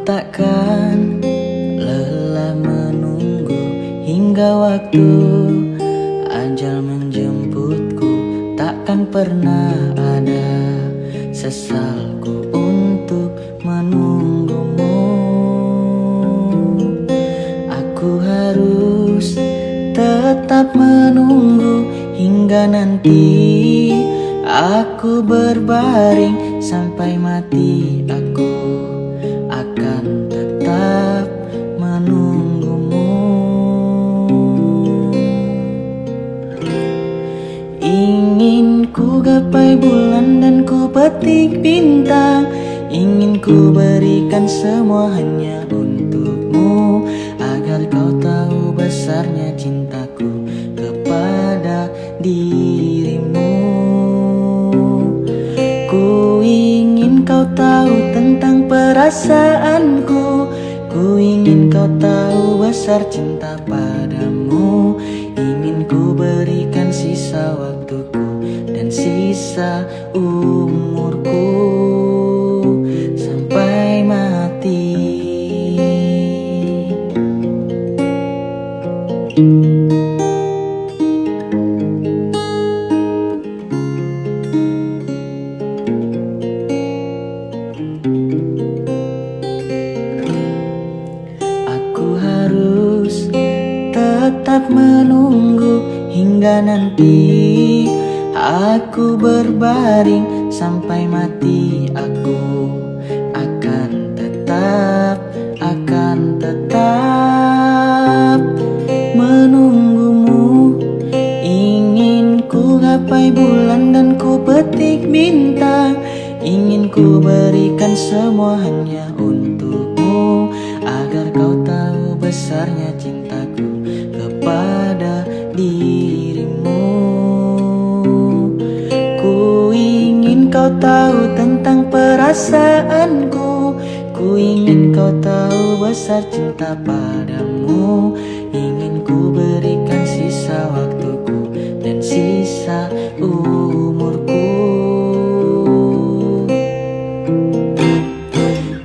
takkan lelah menunggu hingga waktu ajal menjemputku. Takkan pernah ada sesalku untuk menunggumu. Aku harus tetap menunggu hingga nanti aku berbaring sampai mati. Aku akan tetap menunggumu. Ingin ku gapai bulan dan ku petik bintang. Ingin ku berikan semua hanya untukmu, agar kau tahu besarnya cintaku kepada dirimu. Ku ingin kau tahu tentang perasaanku. Ku ingin kau tahu besar cinta padamu. Ingin ku berikan sisa waktuku dan sisa umurku sampai mati. Aku harus tetap menunggu hingga nanti aku berbaring sampai mati. Aku akan tetap menunggumu. Ingin ku gapai bulan dan ku petik bintang. Ingin ku berikan semua hanya untukmu, agar kau tahu besarnya cintaku kepada dirimu. Ku ingin kau tahu tentang perasaanku. Ku ingin kau tahu besar cinta padamu. Ingin ku berikan sisa waktuku dan sisa umurku.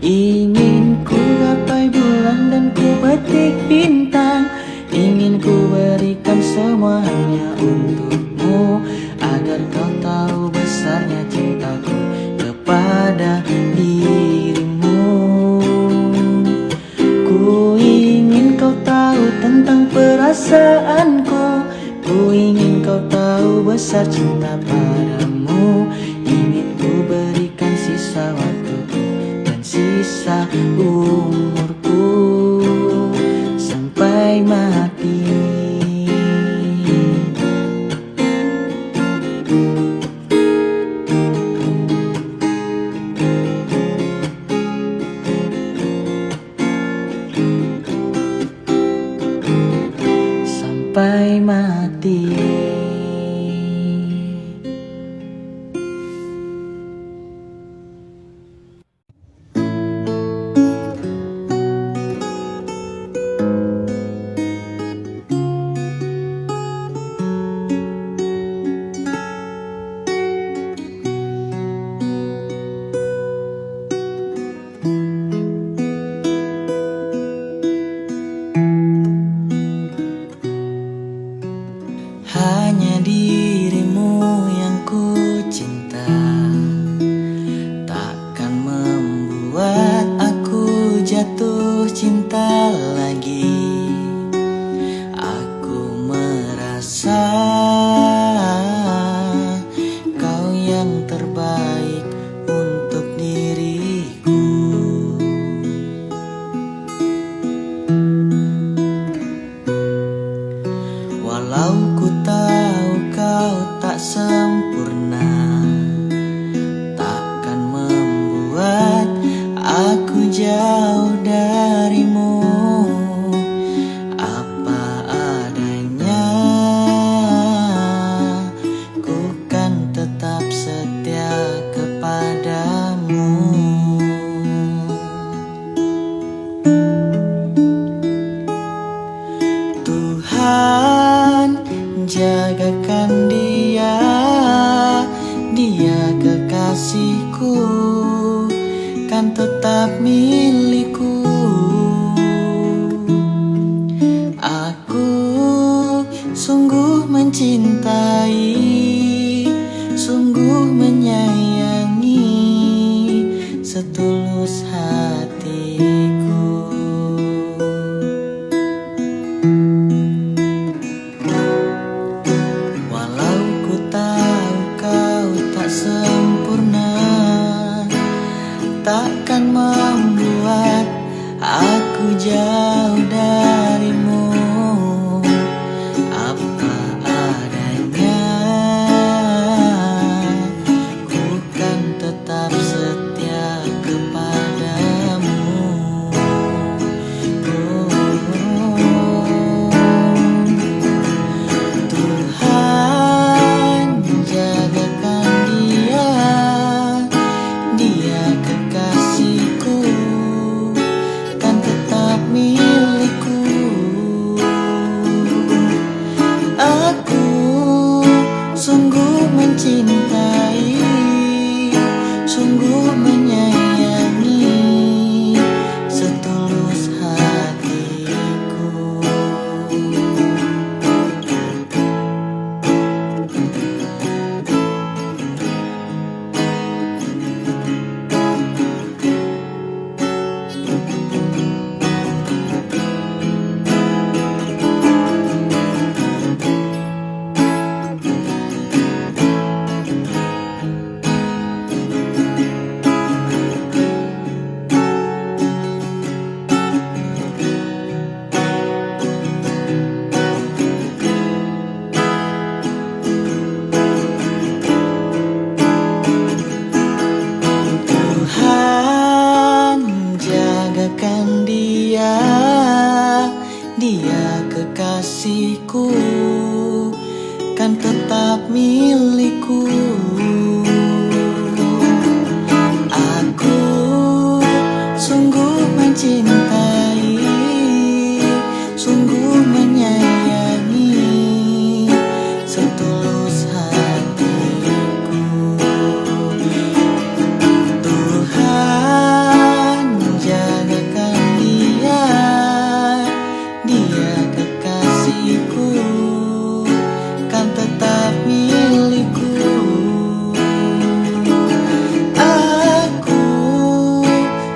Ingin ku gapai bulan dan ku petik bintang. Ingin ku berikan semua hanya untukmu, agar kau tahu besarnya cintaku kepada dirimu. Ku ingin kau tahu tentang perasaanku. Ku ingin kau tahu besar cinta padamu. Ingin ku berikan sisa waktuku dan sisa umurku sampai mati. Sampai mati. Hanya dirimu yang ku cinta, takkan membuat aku jatuh cinta lagi. Aku merasa kau yang terbaik untuk diriku. Walau ku tahu kau tak sempurna, takkan membuat aku jauh darimu. Apa adanya, ku kan tetap setia kepadamu. Tuhan, jagakan dia kekasihku. kan tetap milikku. Aku sungguh mencintai, sungguh menyayangi, setulus hatiku. Walau ku tahu kau tak sempurna, takkan membuat aku jauh darimu. Apa adanya, ku kan tetap setia kepadamu. Tuhan jagakan dia, dia kekasihku, kan tetap milikku. Aku sungguh mencintai, sungguh menyayangi, setulus hatiku. Tuhan jagakan dia, dia kekasihku, kan tetap milikku. Aku sungguh mencintai, sungguh menyayangi, setulus hatiku. Tuhan jagakan dia, dia kekasihku, kan tetap milikku. Aku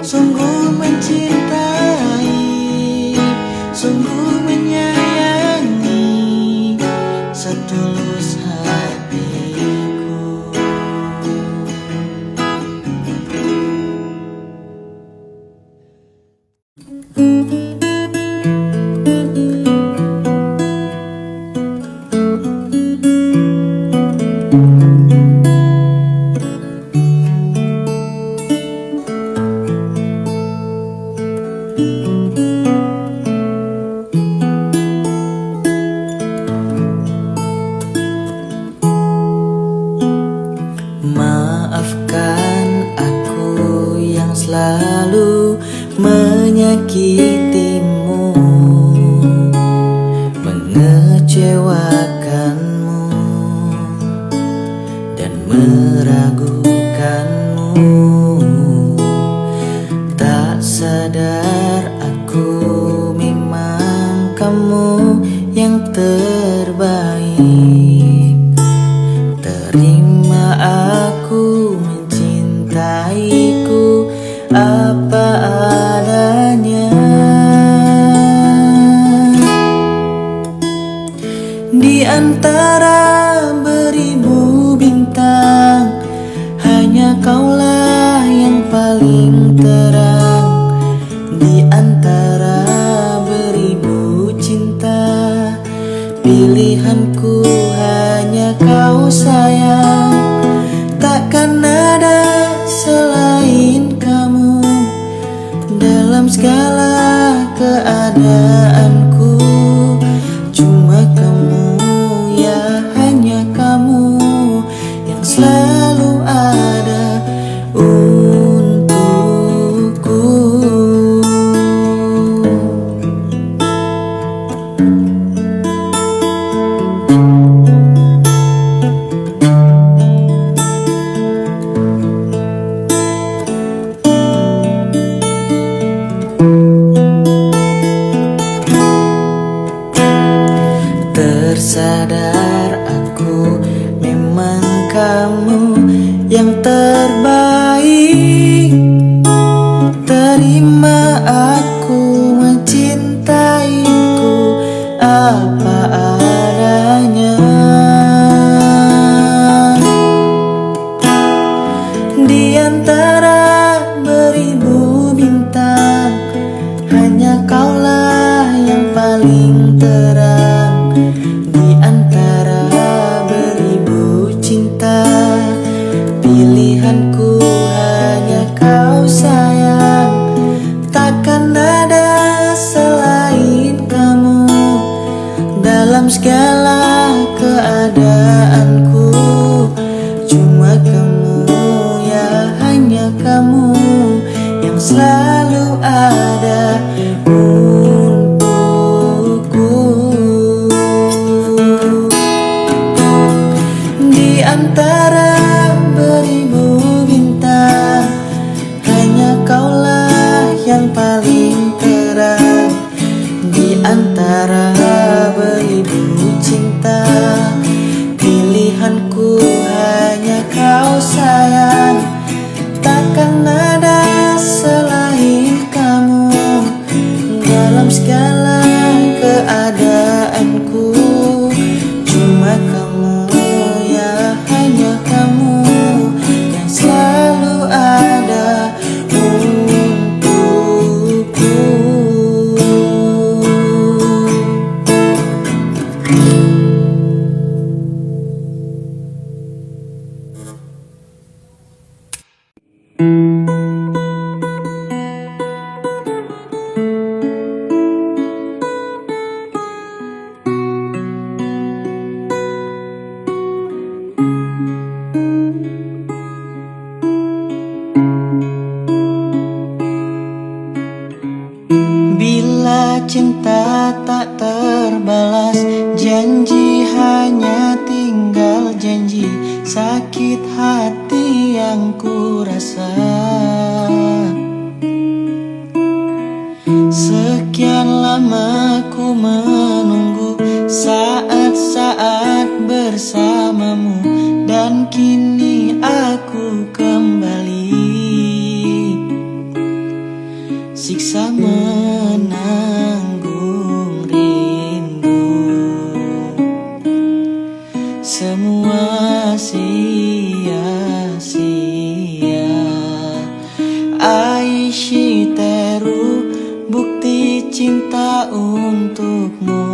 sungguh mencintai, sungguh menyayangi, setulus hatiku. Maafkan aku yang selalu menyakitimu, mengecewakanmu, dan meragukanmu. Tak sadar aku memang kamu yang terbaik. Terima aku mencintaiku apa adanya. Di antara beribu bintang, hanya kaulah yang paling terang. Di antara beribu cinta, pilihanku hanya kau sayang. Takkan ada selain kamu dalam segala keadaanku. Cuma kamu, ya hanya kamu yang selalu ada untukku. terbaik. Terima aku mencintaiku apa adanya. Di antara beribu bintang, hanya kaulah yang paling terang. Di antara beribu cinta, pilihanku hanya kau sayang. Takkan ada selain kamu dalam segala keadaanku. Cuma kamu, ya hanya kamu yang selalu ada untukku. Di antara beribu bintang, hanya kaulah yang paling terang. Di antara beribu cinta, pilihanku hanya kau sayang. Takkan ada selain kamu dalam segala keadaanku. Cuma kamu, ya hanya kamu yang selalu ada untukku. Bila cinta tak terbalas, janji hanya tinggal janji. Sakit hati yang ku rasa, sekian lama ku menunggu saat-saat bersamamu, dan kini aku kembali. Siksa menanggung rindu, semua sia-sia. Aishiteru, bukti cinta untukmu.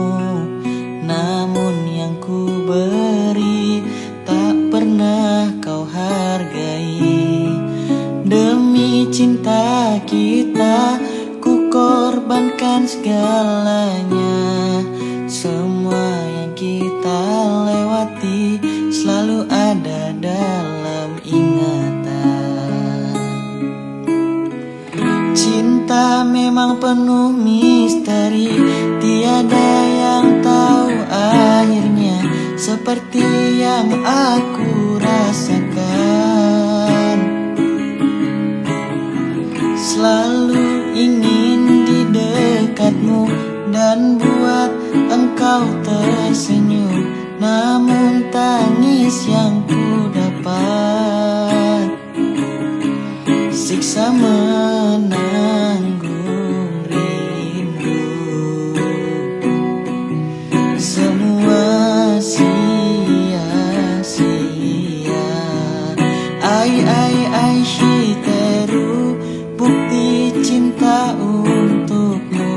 Namun yang ku beri tak pernah kau hargai. Demi cinta kita, ku korbankan segalanya. Semua yang kita lewati selalu ada dalam ingatan. Cinta memang penuh misteri, tiada yang tahu akhirnya. Seperti yang aku rasakan, selalu ingin di dekatmu dan buat engkau tersenyum. Namun tangis yang ku dapat, siksa menanggung rindu, semua sia-sia. Ai shiteru, bukti cinta untukmu.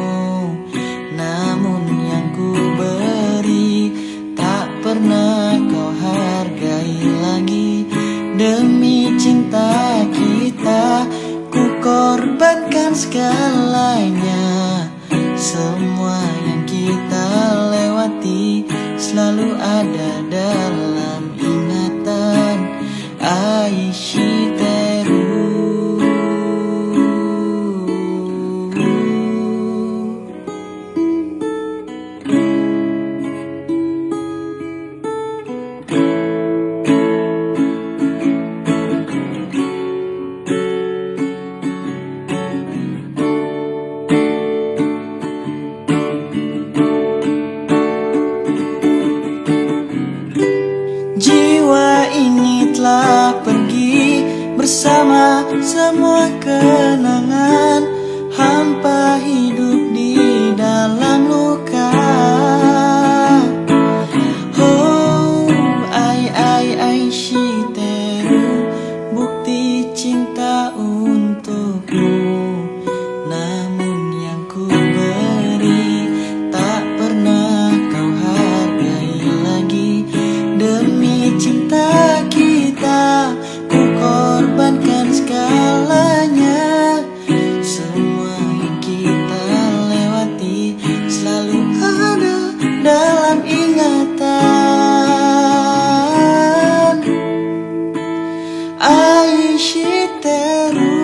Namun yang ku beri tak pernah kau hargai lagi. Demi cinta kita, ku korbankan segalanya. Semua yang kita lewati selalu ada dalam ingatan. Aishiteru. bersama semua kenangan hampa hidup di dalam luka. Oh, ai Shiteru, bukti cinta untukmu. Namun yang ku beri tak pernah kau hargai lagi. Demi cinta kita ku korbankan segalanya. Semua yang kita lewati selalu ada dalam ingatan. Ai Shiteru.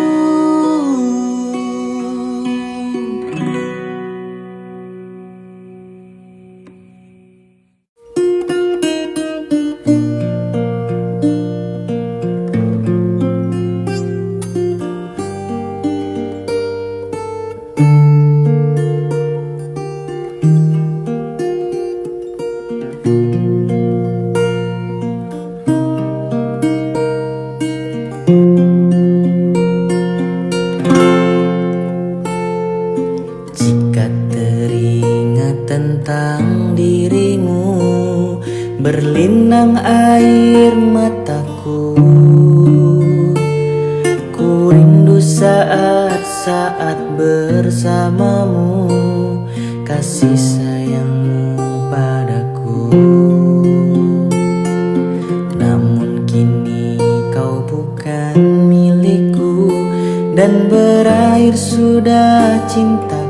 Jika teringat tentang dirimu, berlinang air mataku. Ku rindu saat-saat bersamamu, kasih sayangmu padaku. Namun kini kau bukan milikku, dan berakhir sudah cintaku.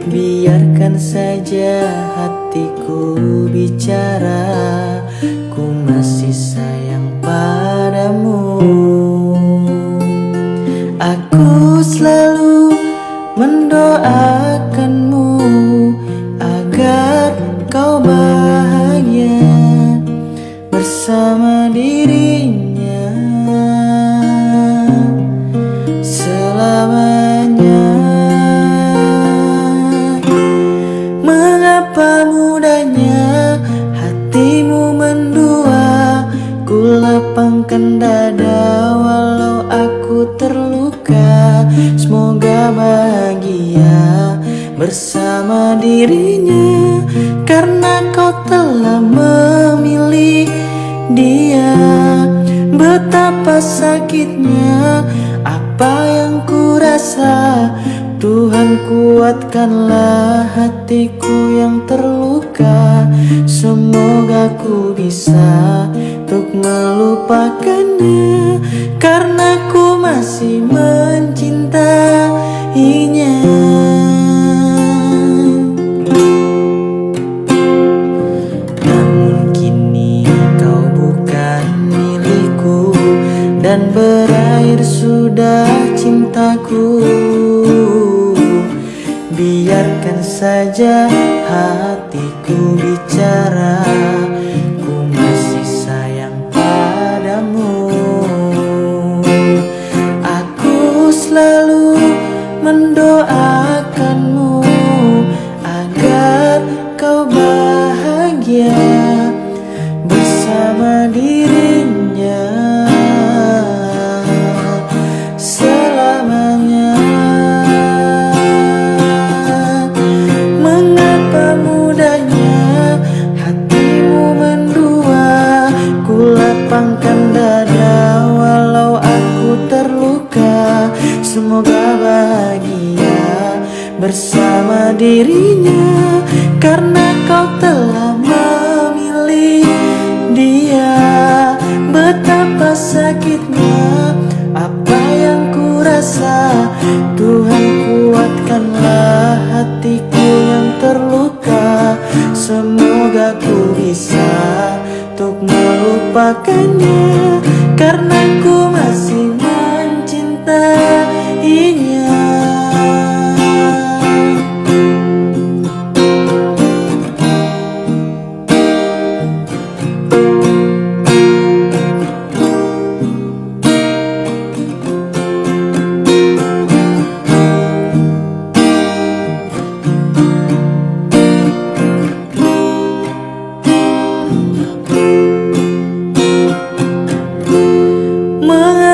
Biarkan saja hatiku bicara, ku masih sayang padamu. Aku selalu mendoakanmu agar kau bahagia bersama dirinya selamanya. Mengapa mudahnya hatimu mendua? Ku lapangkan dada walau aku terluka. Semoga bahagia bersama dirinya, karena kau telah memilih dia. Betapa sakitnya apa yang ku rasa. Tuhan, kuatkanlah hatiku yang terluka. Semoga ku bisa untuk melupakannya, karena ku masih mencintainya. Namun kini kau bukan milikku, dan berakhir sudah cintaku. Biarkan saja hatiku bicara, ku masih sayang padamu. Aku selalu mendoakanmu agar kau bahagia bersama dirinya selamanya. Mengapa mudahnya hatimu mendua? Ku lapangkan dada walau aku terluka. Semoga bahagia bersama dirinya, karena kau telah memilih dia. Betapa sakitnya apa yang ku rasa. Tuhan, kuatkanlah hatiku yang terluka. Semoga ku bisa untuk melupakannya, karena ku masih mencintainya.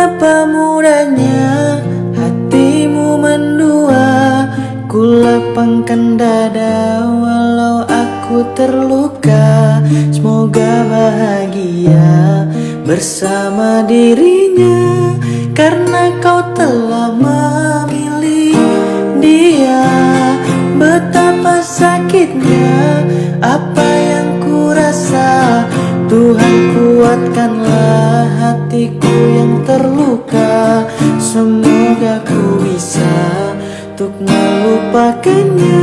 Betapa mudahnya hatimu mendua, ku lapangkan dada walau aku terluka. Semoga bahagia bersama dirinya, karena kau telah memilih dia. Betapa sakitnya apa yang ku rasa, Tuhan kuatkanlah hatiku yang terluka. Semoga ku bisa untuk melupakannya,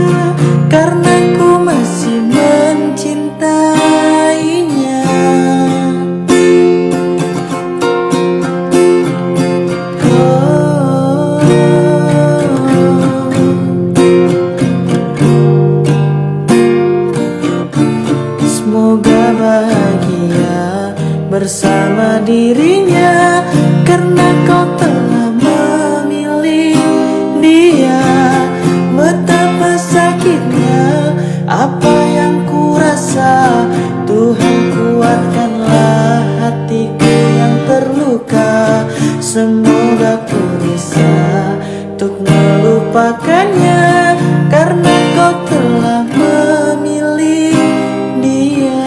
karena ku masih mencintainya. Semoga bahagia bersama dirinya, karena kau telah memilih dia. Betapa sakitnya apa yang ku rasa, Tuhan kuatkanlah hatiku yang terluka. Semoga ku bisa untuk melupakannya, karena kau telah memilih dia.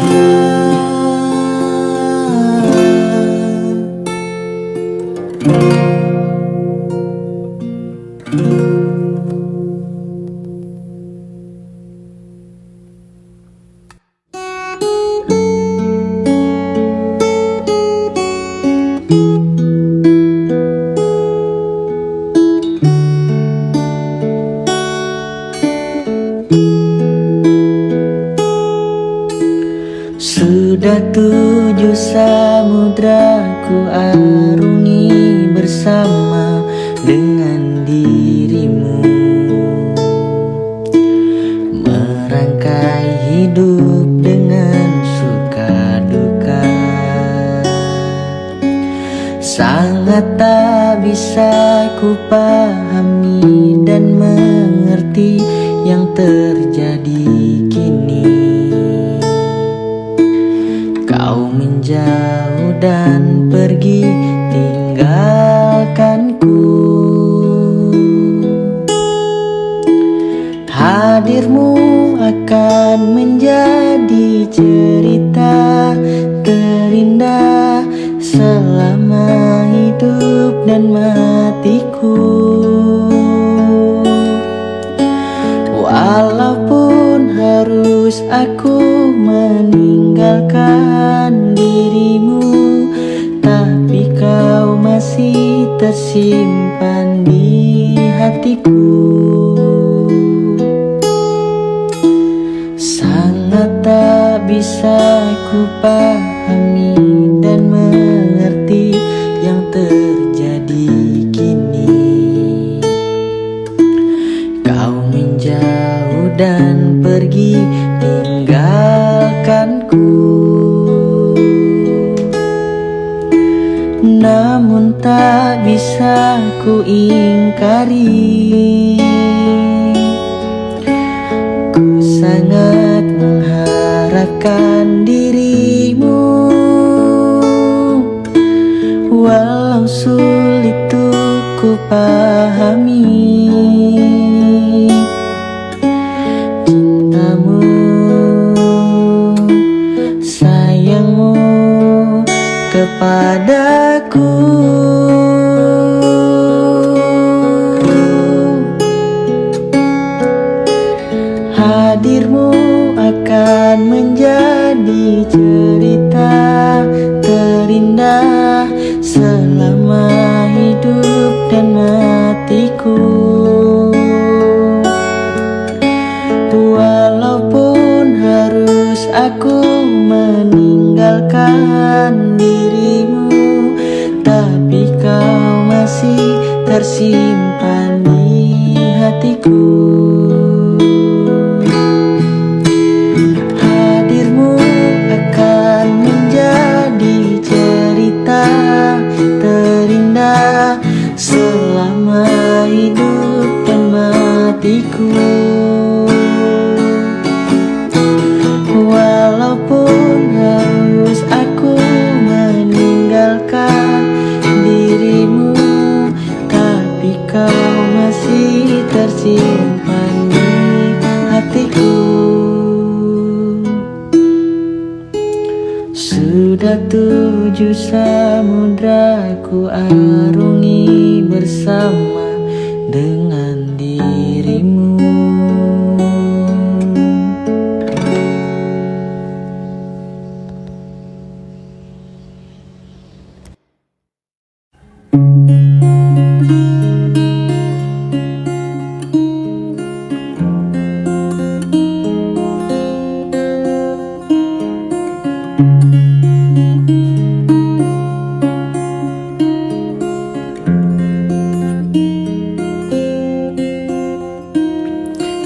Sudah 7 samudra ku arungi bersama dengan dirimu, merangkai hidup dengan suka duka. Sangat tak bisa ku pahami dan mengerti yang terjadi kini. Kau menjauh dan pergi tinggalkanku. Hadirmu akan menjadi cerita terindah selama hidup dan matiku. Walaupun harus aku meninggalkan dirimu, tapi kau masih tersimpan di hatiku. Sangat tak bisa ku pahami dan mengerti yang terjadi kini. Kau menjauh dan pergi tinggalkanku. Namun tak bisa ku ingkari, ku sangat mengharapkan dirimu. Walau sulit untuk ku pahami cintamu, sayangmu kepadaku. Hadirmu akan menjadi cerita terindah selama hidup dan matiku. Walaupun harus aku meninggalkan dirimu, tapi kau masih tersimpan di hatiku. Hadirmu akan menjadi cerita terindah selama hidup dan matiku. Walaupun harus aku meninggalkan dirimu, simpan di hatiku. Sudah 7 samudra ku arungi bersama dengan dirimu.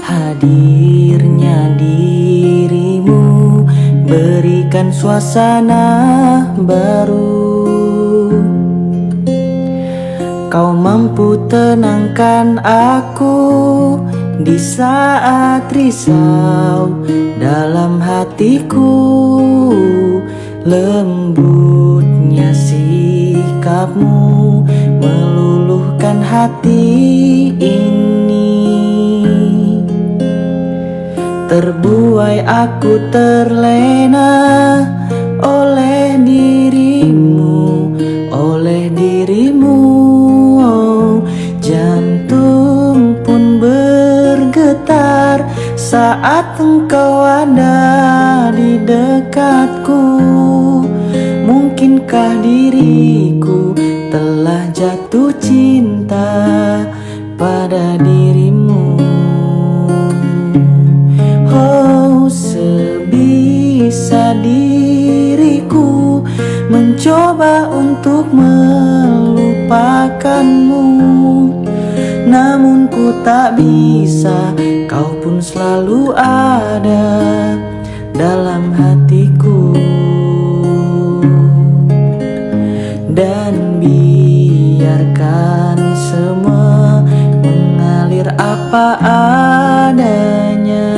Hadirnya dirimu berikan suasana baru. Kau mampu tenangkan aku di saat risau dalam hatiku. Lembutnya sikapmu meluluhkan hati ini. Terbuai aku terlena oleh dirimu, oleh dirimu. Oh, jantung pun bergetar saat engkau ada di dekatku. Mungkinkah diriku telah jatuh cinta pada dirimu? Oh, sebisa diriku mencoba untuk melupakanmu, namun ku tak bisa. Kau pun selalu ada dalam hatiku. Dan biarkan semua mengalir apa adanya.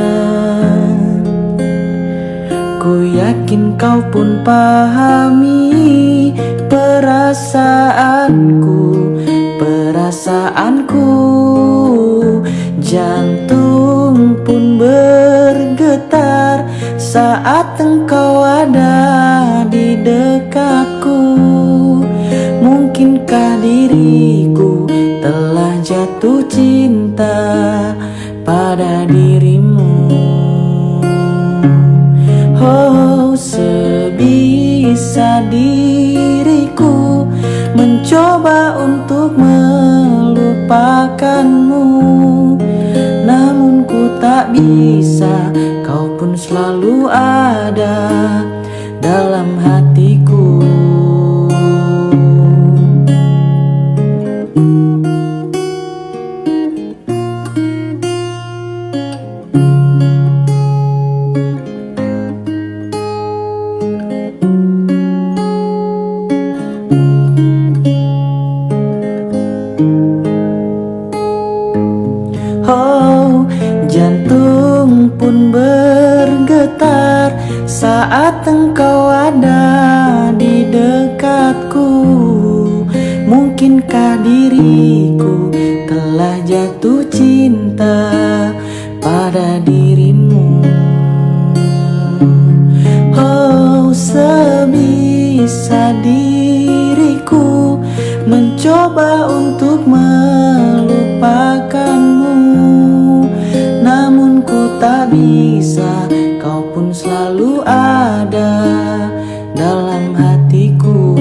Ku yakin kau pun pahami perasaanku, perasaanku. Jantung pun bergetar saat engkau ada di dekatku. Mungkinkah diriku telah jatuh cinta pada dirimu? Oh, sebisa diriku mencoba untuk melupakanmu, namun ku tak bisa. Kau pun selalu ada dalam hatiku. Oh, jantung pun bergetar saat engkau ada di dekatku. Mungkinkah diriku telah jatuh cinta pada dirimu? Oh, sebisa diriku mencoba untuk melupakanmu, namun ku tak bisa. Kau pun selalu ada dalam hatiku.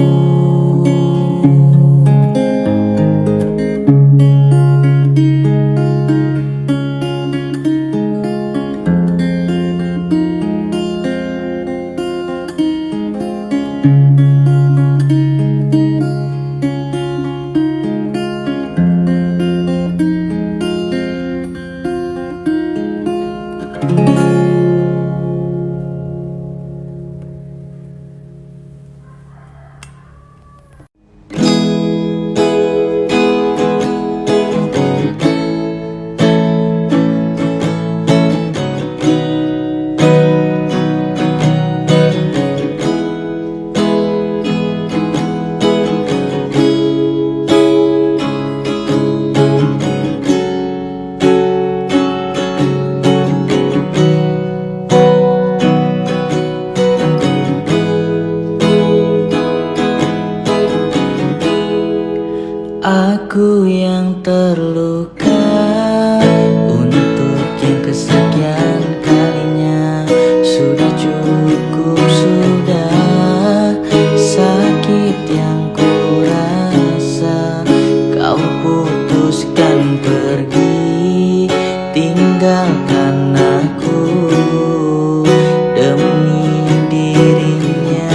Aku yang terluka untuk yang kesekian kalinya. Sudah cukup, sudah sakit yang ku rasa. Kau putuskan pergi, tinggalkan aku demi dirinya.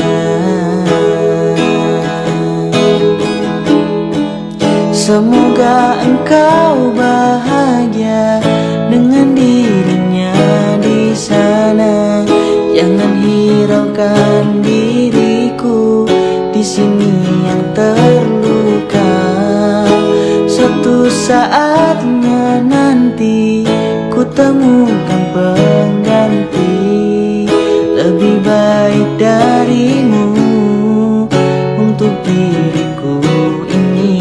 Semoga engkau bahagia dengan dirinya di sana. Jangan hiraukan diriku di sini yang terluka. Suatu saatnya nanti ku temukan pengganti lebih baik darimu untuk diriku ini.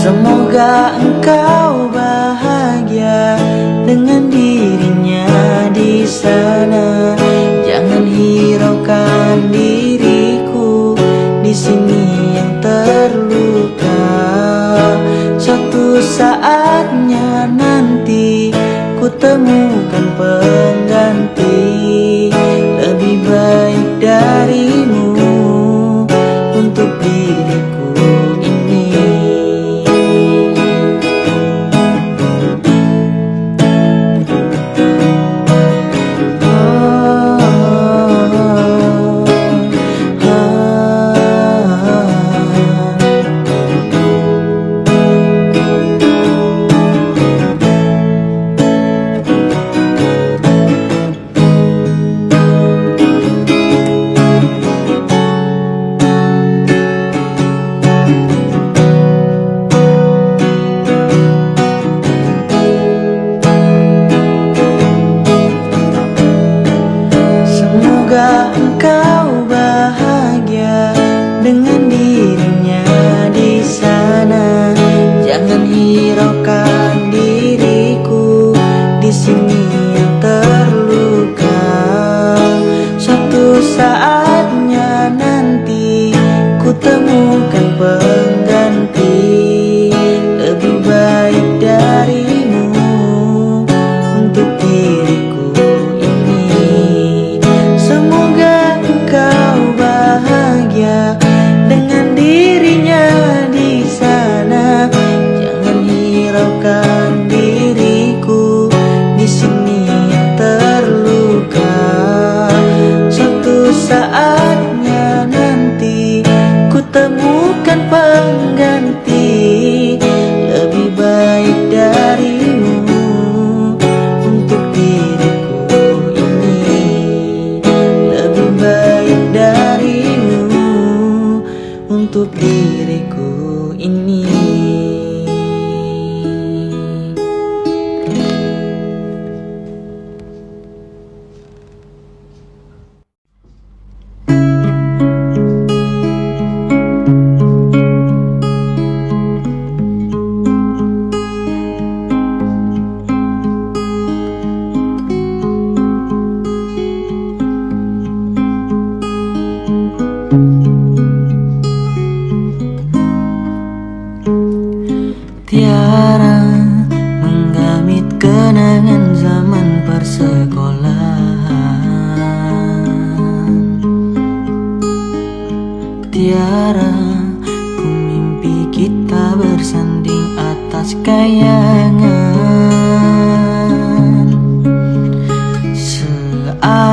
Semoga engkau bahagia dengan dirinya di sana. Jangan hiraukan diriku di sini yang terluka. Suatu saatnya nanti ku temukan pengganti lebih baik darimu untuk diriku ini. Semoga engkau bahagia dengan dirinya di sana. Jangan hiraukan diriku di sini yang terluka. Suatu saatnya nanti ku temukan pengganti lebih baik darimu untuk diriku ini. Semoga engkau bahagia dengan dirinya di sana. Jangan hiraukan diriku di sini yang terluka. Suatu saatnya nanti ku temukan pengganti lebih baik darimu untuk diriku ini. Lebih baik darimu untuk diriku ini. Tiara menggamit kenangan zaman persekolahan. Tiara ku mimpi kita bersanding atas kayangan. Seakan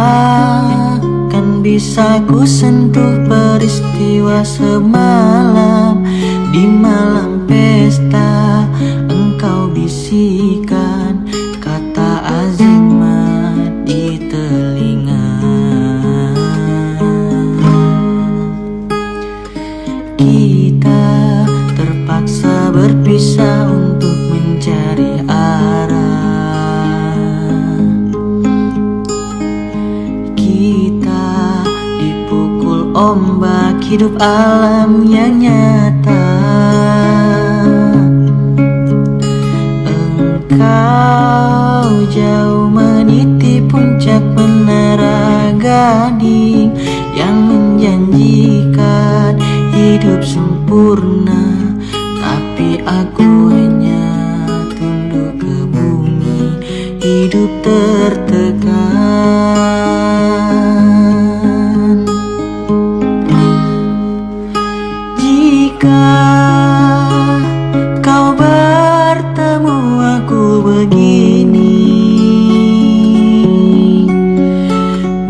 bisa ku sentuh peristiwa semalam. Di malam pesta engkau bisikan kata azimat di telinga. Kita terpaksa berpisah untuk mencari arah. Kita dipukul ombak hidup alam yang nyata. Engkau jauh meniti puncak menara Gading yang menjanjikan hidup sempurna, tapi aku hanya tunduk ke bumi, hidup tertekan. Jika kau bertemu aku begini,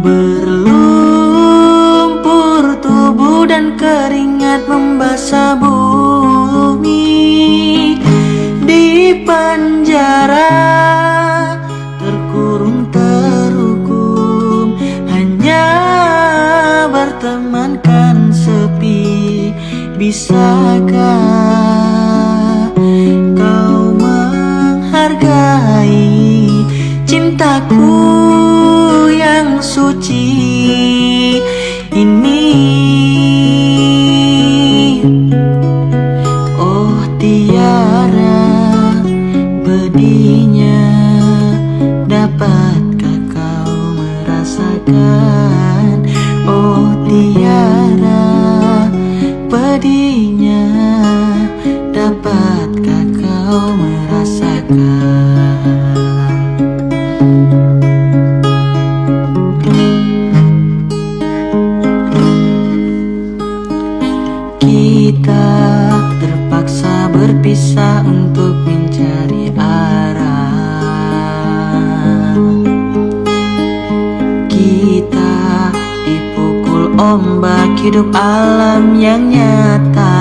berlumpur tubuh dan keringat membasah bumi, di penjara terkurung terhukum, hanya bertemankan sepi. Bisakah kau menghargai cintaku yang suci ini? Oh tiara pedihnya, dapatkah kau merasakan? Oh tiara pedihnya, dapatkah kau merasakan? Kita terpaksa berpisah untuk mencari arah. Kita dipukul ombak hidup alam yang nyata.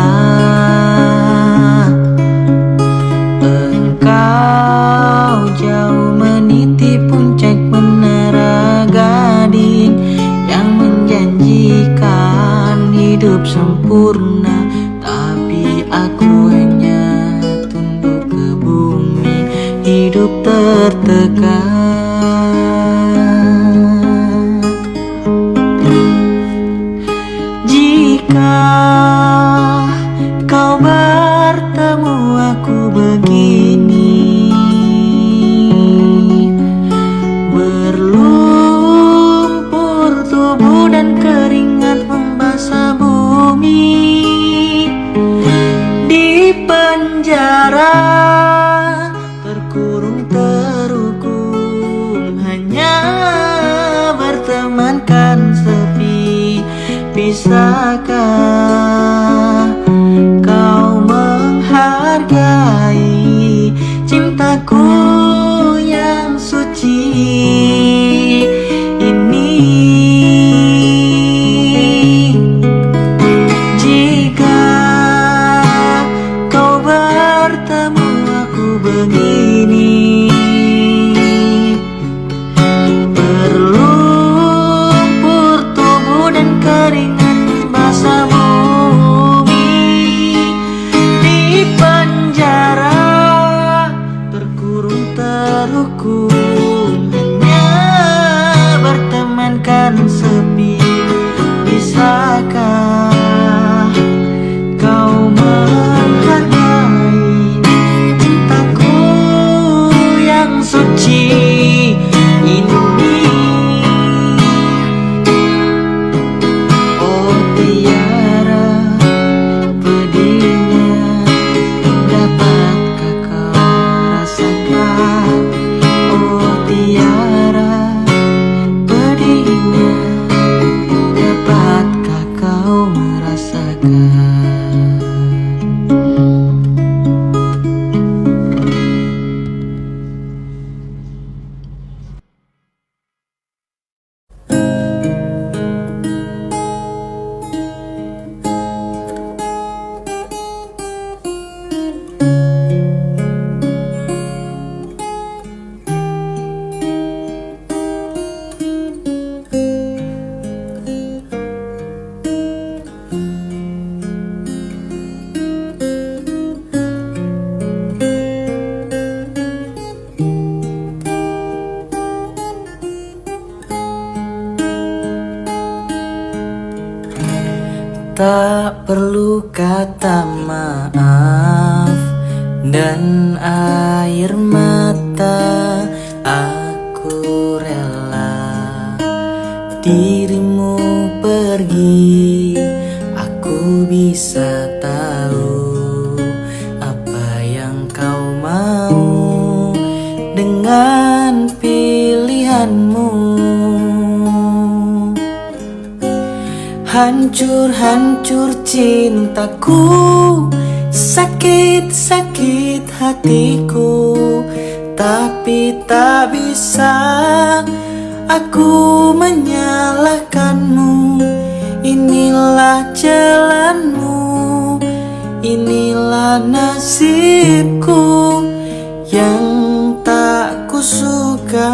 Engkau jauh meniti puncak menara Gading yang menjanjikan hidup sempurna, tapi aku hanya tunduk ke bumi, hidup tertekan. Jika kau bertemu aku begini, berlumpur tubuh dan keringat membasah bumi, di penjara terkurung terhukum, hanya bertemankan sepi. Bisakah kau menghargai cintaku yang suci ini? Jika kau bertemu aku begini, berlumpur tubuh dan keringat basah bumi, di penjara terkurung terhukum, hanya bertemankan sepi. Bisakah kau menghargai cintaku yang suci ini? Oh tiara pedihnya, dapatkah kau rasakan? Oh tiara pedihnya, dapatkah kau Tak perlu kata maaf dan air mata. Aku rela dirimu pergi. Aku bisa tahu apa yang kau mau dengan pilihanmu. Hancur-hancur cintaku, sakit-sakit hatiku, tapi tak bisa aku menyalahkanmu. Inilah jalanmu, inilah nasibku yang tak kusuka.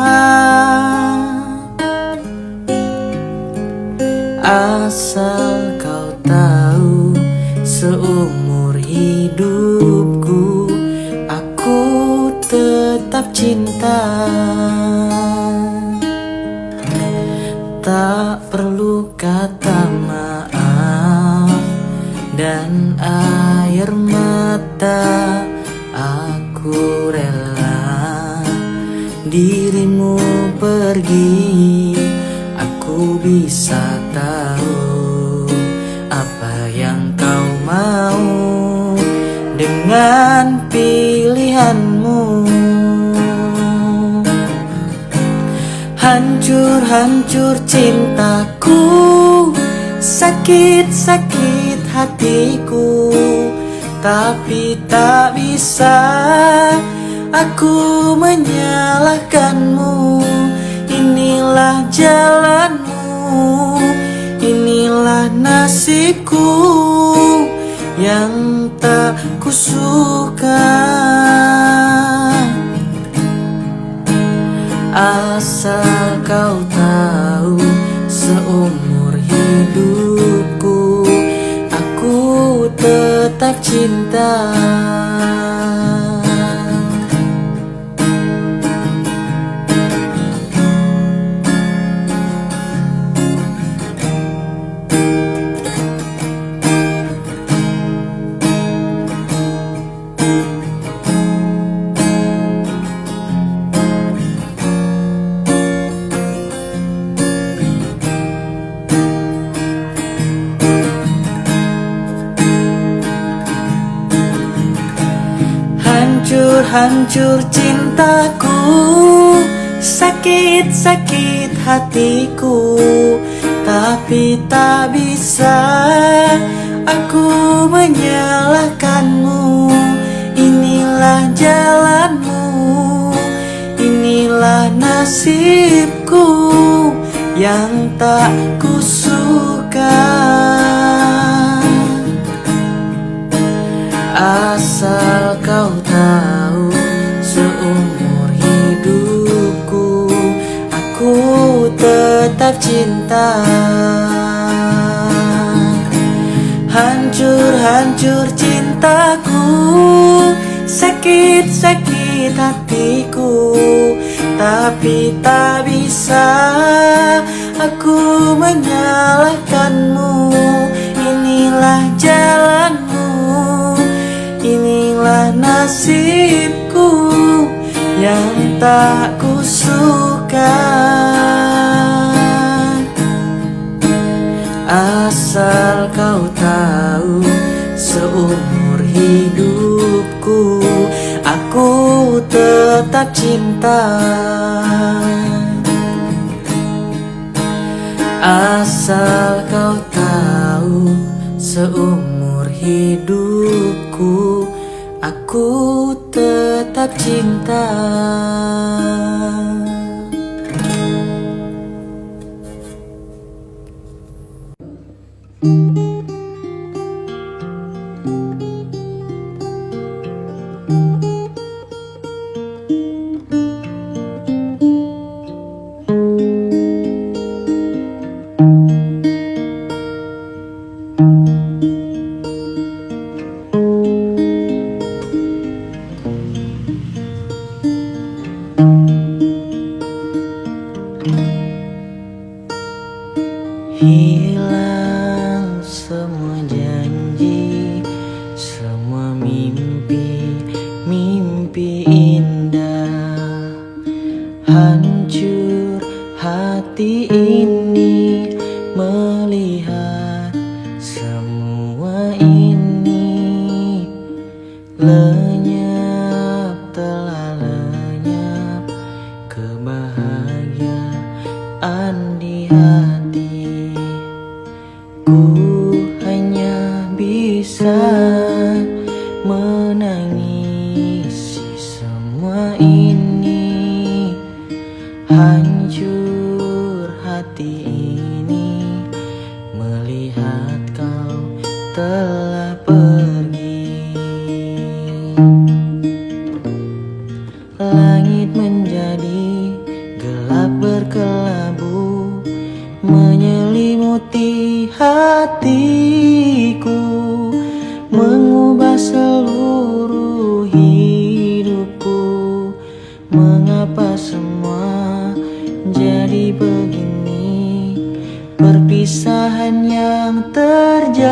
Asal kau tahu, seumur hidupku aku tetap cinta. Tak perlu kata maaf dan air mata. Aku rela dirimu pergi. Aku bisa tahu apa yang kau mau dengan pilihanmu. Hancur-hancur cintaku, sakit-sakit hatiku, tapi tak bisa aku menyalahkanmu. Inilah jalanmu, inilah nasibku yang tak kusuka. Asal kau tahu, seumur hidupku aku tetap cinta. Hancur-hancur cintaku, sakit-sakit hatiku, tapi tak bisa aku menyalahkanmu. Inilah jalanmu, inilah nasibku yang tak kusuka. Asal kau tahu, seumur hidupku aku tetap cinta. Hancur-hancur cintaku, sakit-sakit hatiku, tapi tak bisa aku menyalahkanmu. Inilah jalanmu, inilah nasibku yang tak kusuka. Asal kau tahu, seumur hidupku aku tetap cinta. Asal kau tahu, seumur hidupku aku tetap cinta. Hilang semua bisa menangisi semua ini. Hancur hati ini melihat kau telah pergi. Langit menjadi gelap berkelabu, menyelimuti hatiku, mengubah seluruh hidupku. Mengapa semua jadi begini? Perpisahan yang terjadi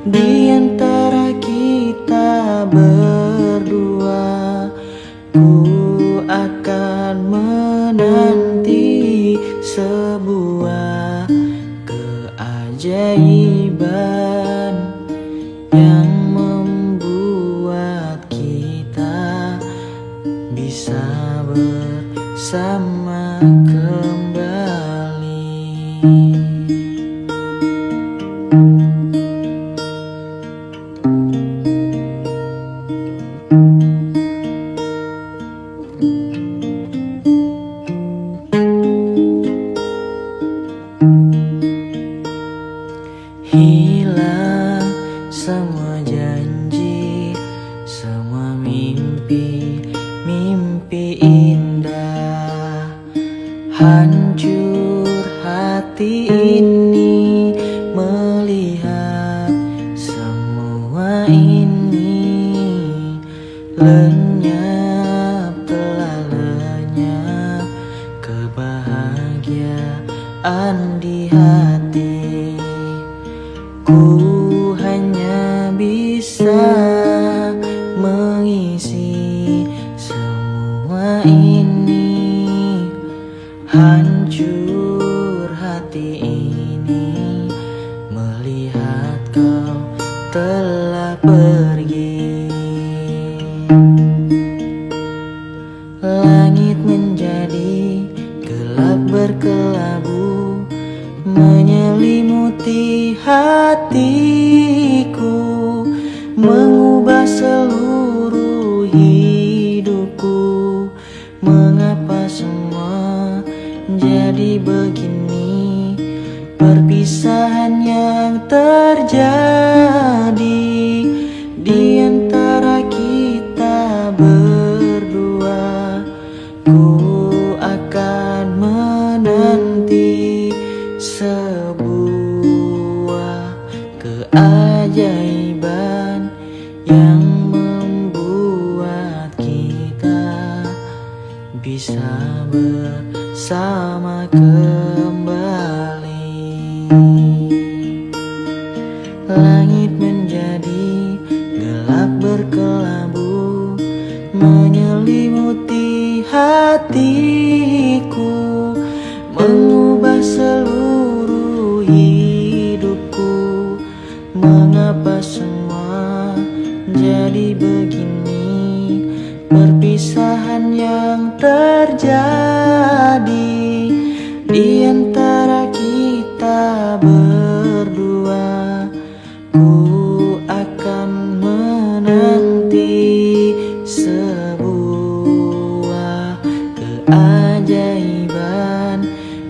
di antara kita berdua. Ku akan menanti sebuah keajaiban yang membuat kita bisa bersama kembali. Hilang semua janji, semua mimpi, mimpi indah. Hancur hati ini melihat semua ini. Lenyap, telah lenyap kebahagiaan di hati. Ku hanya bisa mengisi semua ini. Hancur hati ini melihat kau telah pergi. Langit menjadi gelap berkelabu, menyelimuti hatiku, mengubah seluruh hidupku. Mengapa semua jadi begini? Perpisahan yang terjadi di antara kita berdua. Ku akan menanti sebuah keajaiban yang membuat kita bisa bersama kembali. Langit menjadi gelap berkelabu, menyelimuti hatiku, mengubah seluruh hidupku. Mengapa semua jadi begini? Perpisahan yang terjadi di antara kita berdua. Ku akan menanti sebuah keajaiban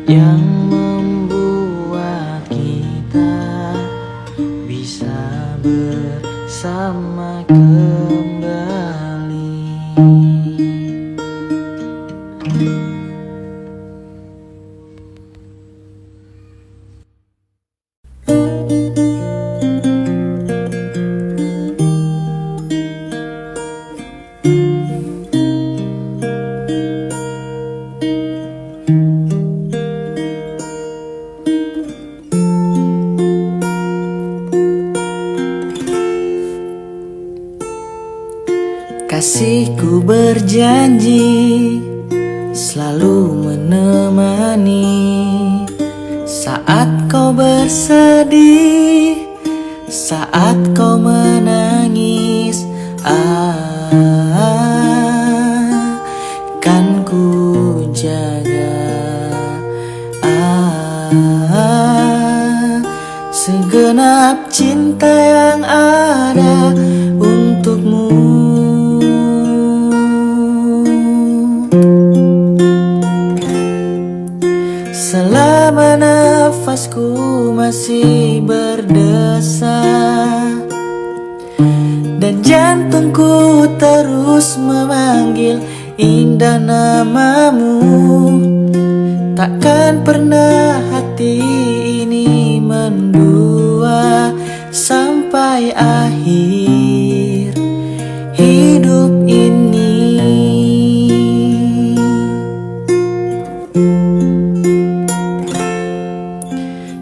yang membuat kita bisa bersama kembali. Kasihku berjanji selalu menemani saat kau bersedih, saat kau menangis. Kan ku jaga segenap cinta yang ada untukmu. Selama nafasku masih berdesah dan jantungku terus memanggil indah namamu, takkan pernah hati ini mendua sampai akhir hidup ini.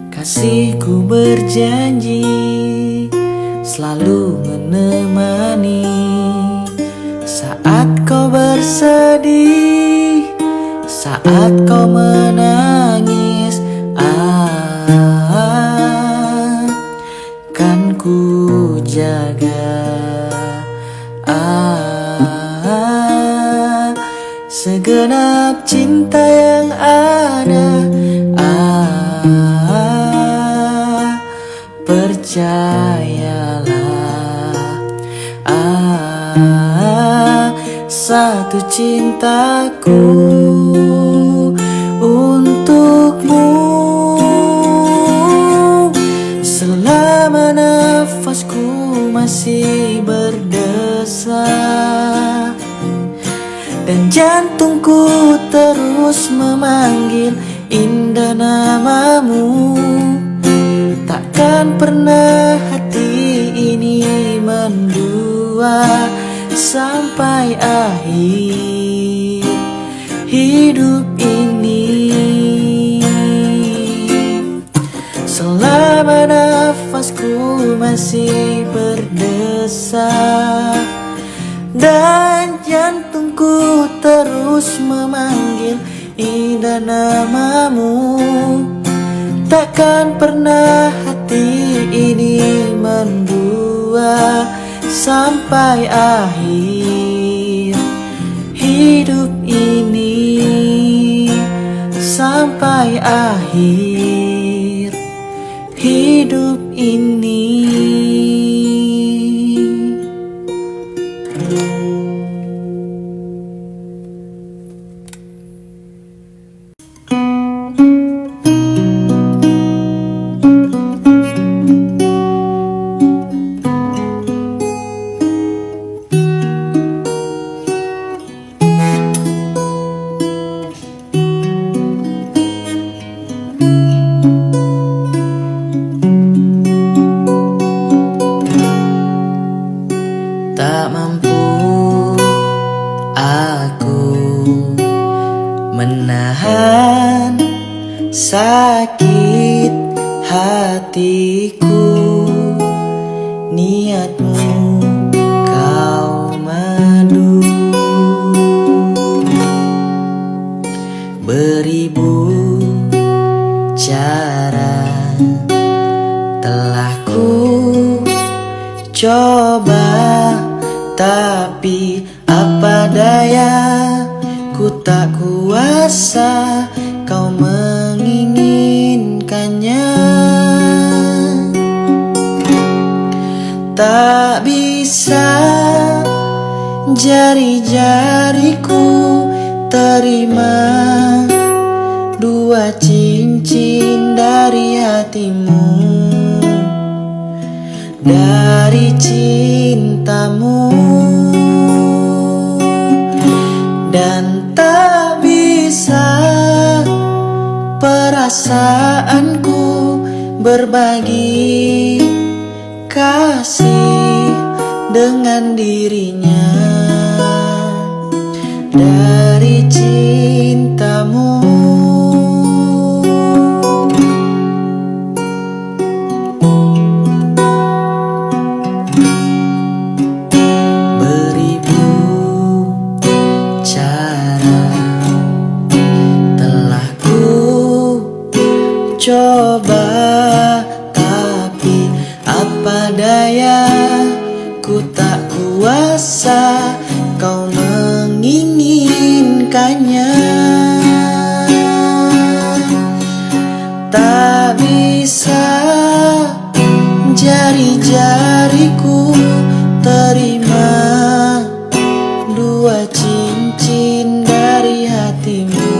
Kasihku berjanji selalu menemani saat kau bersedih, saat kau menangis. Kan ku jaga segenap cinta yang ada. Percayalah, satu cintaku untukmu. Selama nafasku masih berdesah dan jantungku terus memanggil indah namamu, takkan pernah hati ini mendua sampai akhir hidup ini. Selama nafasku masih berdesah dan jantungku terus memanggil indah namamu, takkan pernah hati ini mendua sampai akhir hidup ini. Sampai akhir hidup ini. Tak mampu aku menahan sakit hatiku, niatmu kau madu. Beribu cara telah ku coba, tapi apa daya, ku tak kuasa kau menginginkannya. Tak bisa jari-jariku terima dua cincin dari hatimu, dari cintamu. Dan tak bisa perasaanku berbagi kasih dengan dirinya, dari cintamu. Coba, tapi apa daya, ku tak kuasa kau menginginkannya. Tak bisa Dari jariku terima dua cincin dari hatimu,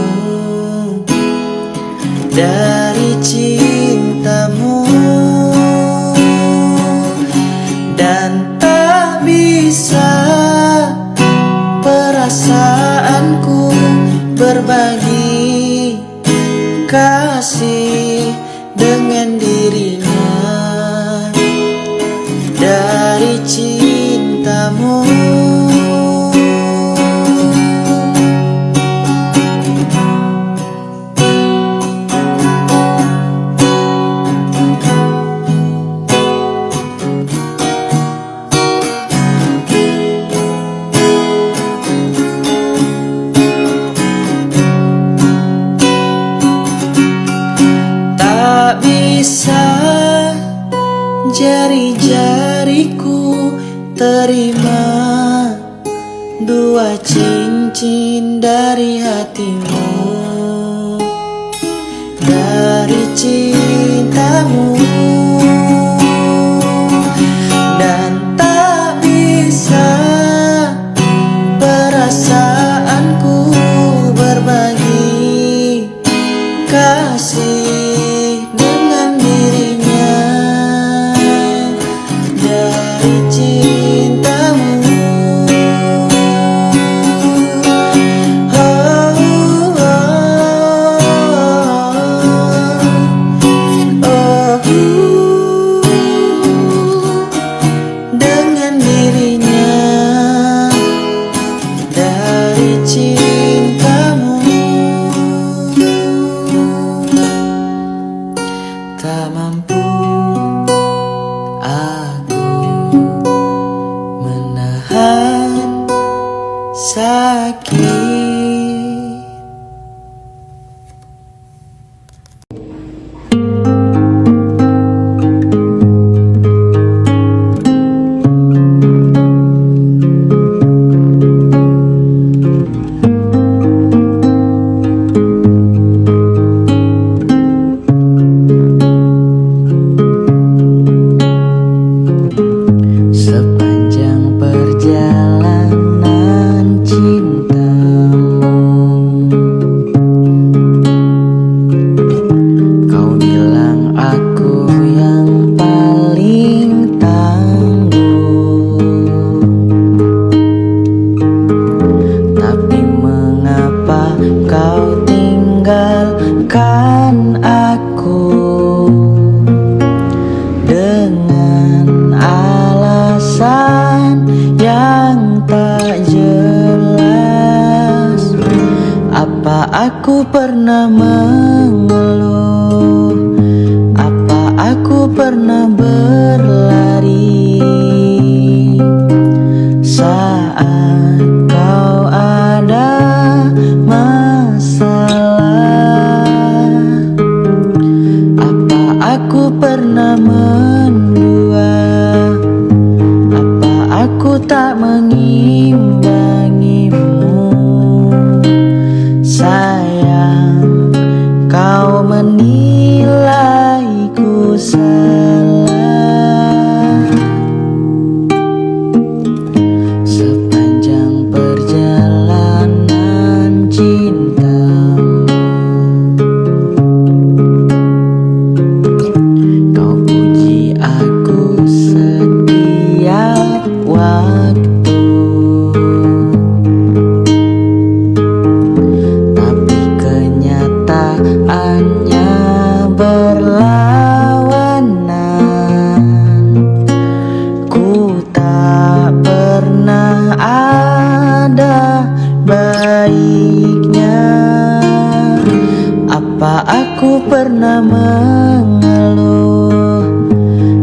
dari cintamu, dan tak bisa perasaanku berbagi kasih dengan dirinya. Dari cintamu, tak bisa jari-jariku terima dua cincin dari hatimu, dari cintamu, dan tak bisa perasaanku berbagi kasih dengan dirinya. Dari cintamu, oh, oh, oh, dengan dirinya. Dari cintamu, tak mampu aku menahan sakit. Sepanjang perjalanan cintamu, kau bilang aku yang paling tangguh. Tapi mengapa kau tinggalkan aku dengan alasan yang tak jelas? Apa aku pernah mengeluh? Apa aku pernah berlari saat kau ada masalah? Apa aku pernah mendua? Aku tak mengimbangimu. Sayang, kau menilaiku salah. Sepanjang perjalanan cintamu, kau puji aku setiap waktu, tapi kenyataannya berlawanan. Ku tak pernah ada baiknya. Apa aku pernah mengeluh?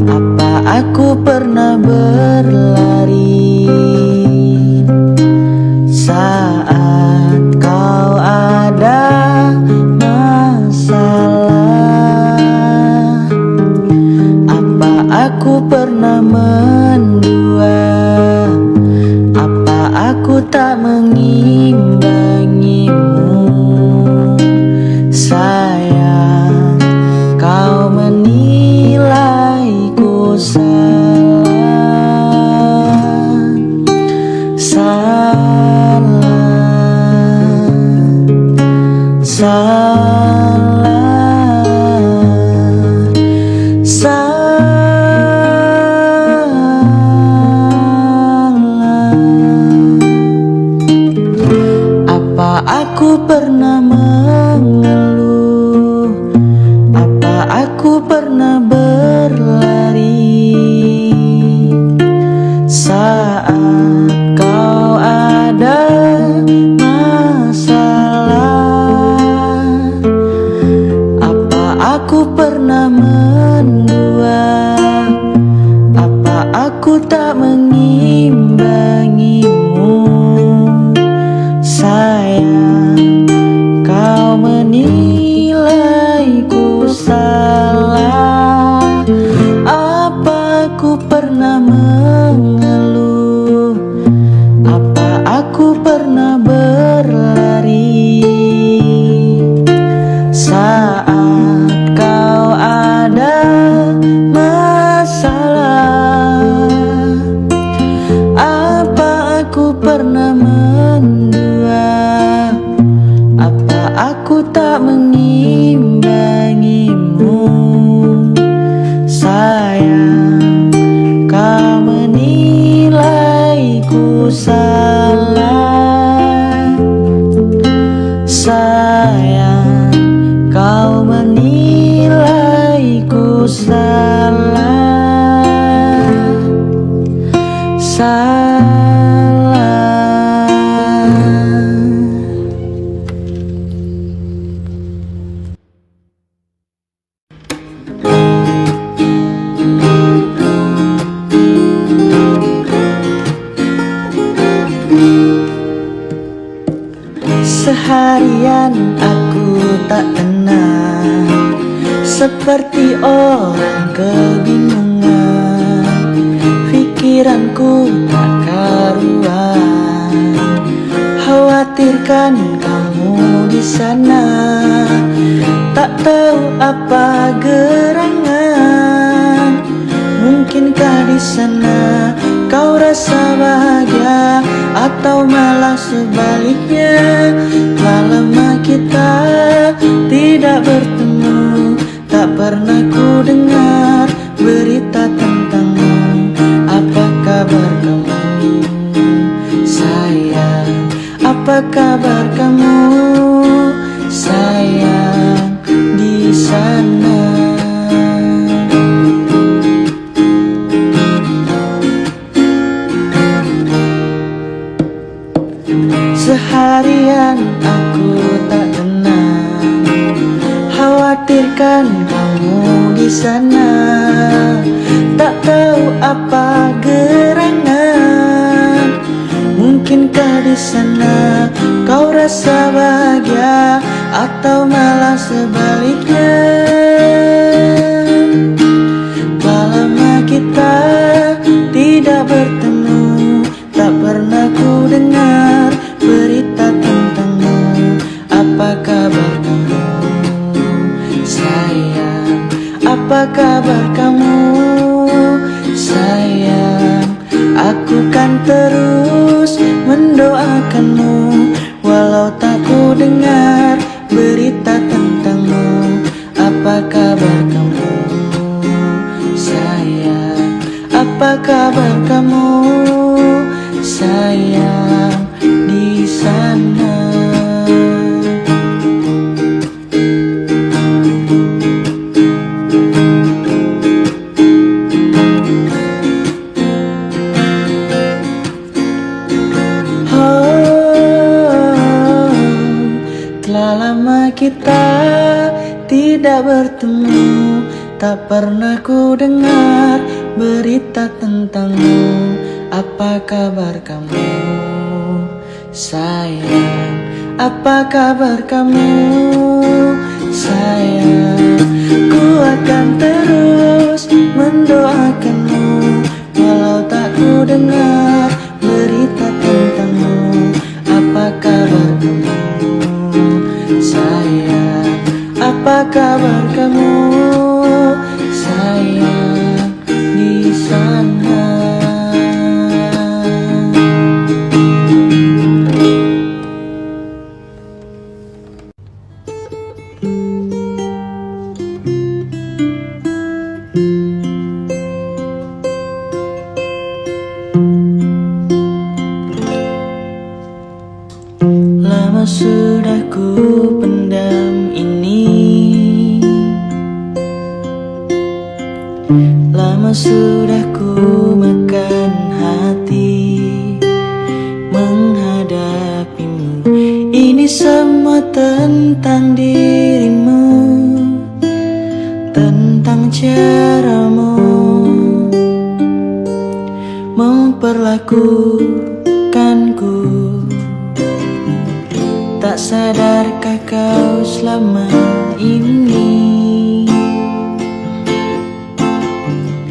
Apa aku pernah berlari saat kau ada masalah? Apa aku pernah mendua? Apa aku tak mengimbangimu? Sayang, kau menilaiku salah. aku pernah berlari saat kau ada masalah. Apa aku pernah mendua? Apa aku tak mengimbangimu? Sayang, kau menilaiku salah. Apa aku pernah mengeluh? Apa aku pernah berlari saat kau ada masalah? Apa aku pernah mendua? Apa aku tak mengimbangimu? Sayang, kau menilaiku salah. Sayang, kau menilaiku salah. Seharian aku tak tenang, seperti orang kebingungan. Pikiranku tak karuan, khawatirkan kamu di sana. Tak tahu apa gerangan, mungkinkah di sana kau rasa bahagia, atau malah sebaliknya. Telah lama kita tidak bertemu, tak pernah ku dengar berita tentangmu. Apa kabar kamu, sayang? Apa kabar kamu, sayang, di sana? Seharian aku tak tenang, khawatirkan kamu di sana. Tak tahu apa gerangan, mungkinkah di sana kau rasa bahagia, atau malah sebaliknya. Telah lama kita tidak bertemu, tak pernah ku dengar berita tentangmu. Apa kabar kamu, sayang? Apa kabar kamu, sayang? Aku kan terus mendoakanmu, walau tak ku dengar berita tentangmu. Apa kabar kamu, sayang? Apa kabar kamu, sayang, di sana? Telah lama kita tidak bertemu, tak pernah ku dengar berita tentangmu. Apa kabar kamu, sayang? Apa kabar kamu, sayang? Ku akan terus mendoakanmu, walau tak ku dengar berita tentangmu. Apa kabar kamu, sayang? Apa kabar kamu, sayang, di sana? Lama sudah ku pendam ini, Lama sudah ku makan hati menghadapimu. Ini semua tentang dirimu, tentang caramu memperlakukanku. Tak sadarkah kau selama ini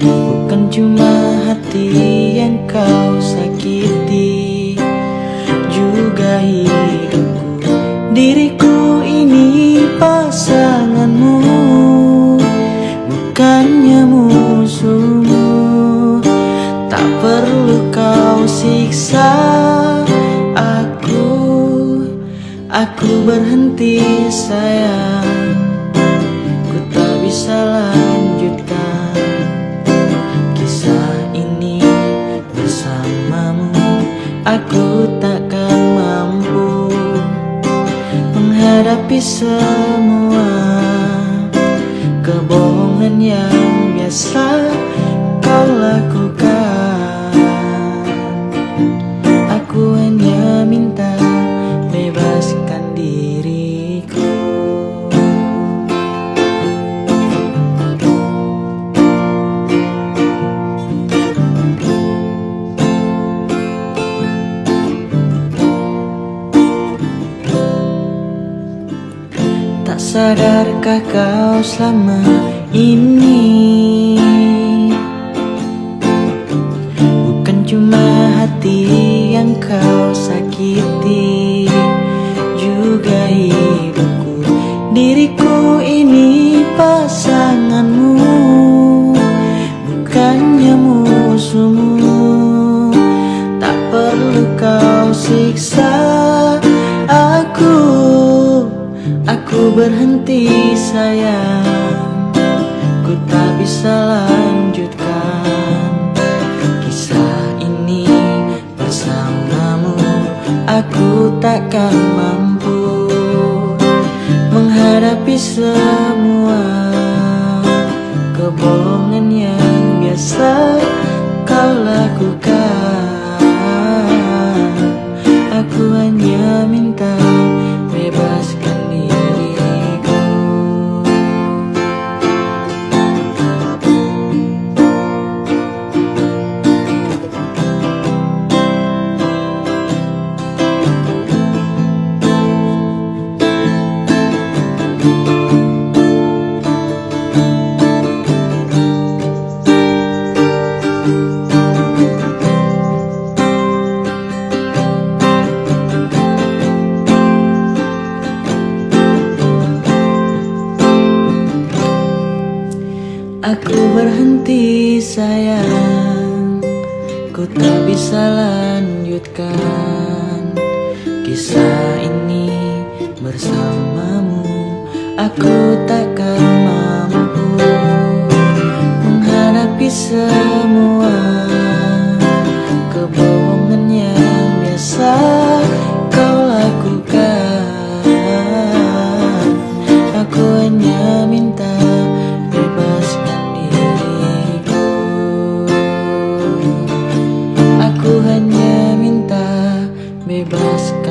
bukan cuma hati yang kau sakiti, juga hidupku. Diriku ini pasanganmu, bukannya musuhmu. Tak perlu kau siksa aku berhenti sayang. Ku tak bisa lanjutkan kisah ini bersamamu. Aku takkan mampu menghadapi semua kebohongan yang biasa kau lakukan. Aku hanya minta bebaskan diriku. Tak sadarkah kau selama ini bukan cuma hati yang kau sakiti, juga hidupku. Diriku ini pasanganmu, bukannya musuhmu. Tak perlu kau siksa aku berhenti sayang. Ku tak bisa lanjutkan kisah ini bersamamu. Aku takkan mampu menghadapi semua kebohongan yang biasa kau lakukan. Aku hanya minta bebaskan diriku. Aku berhenti sayang, ku tak bisa lanjutkan kisah ini bersamamu. Aku takkan mampu menghadapi semua kebohongan yang biasa kau lakukan. Aku hanya minta bebaskan diriku. Aku hanya minta bebaskan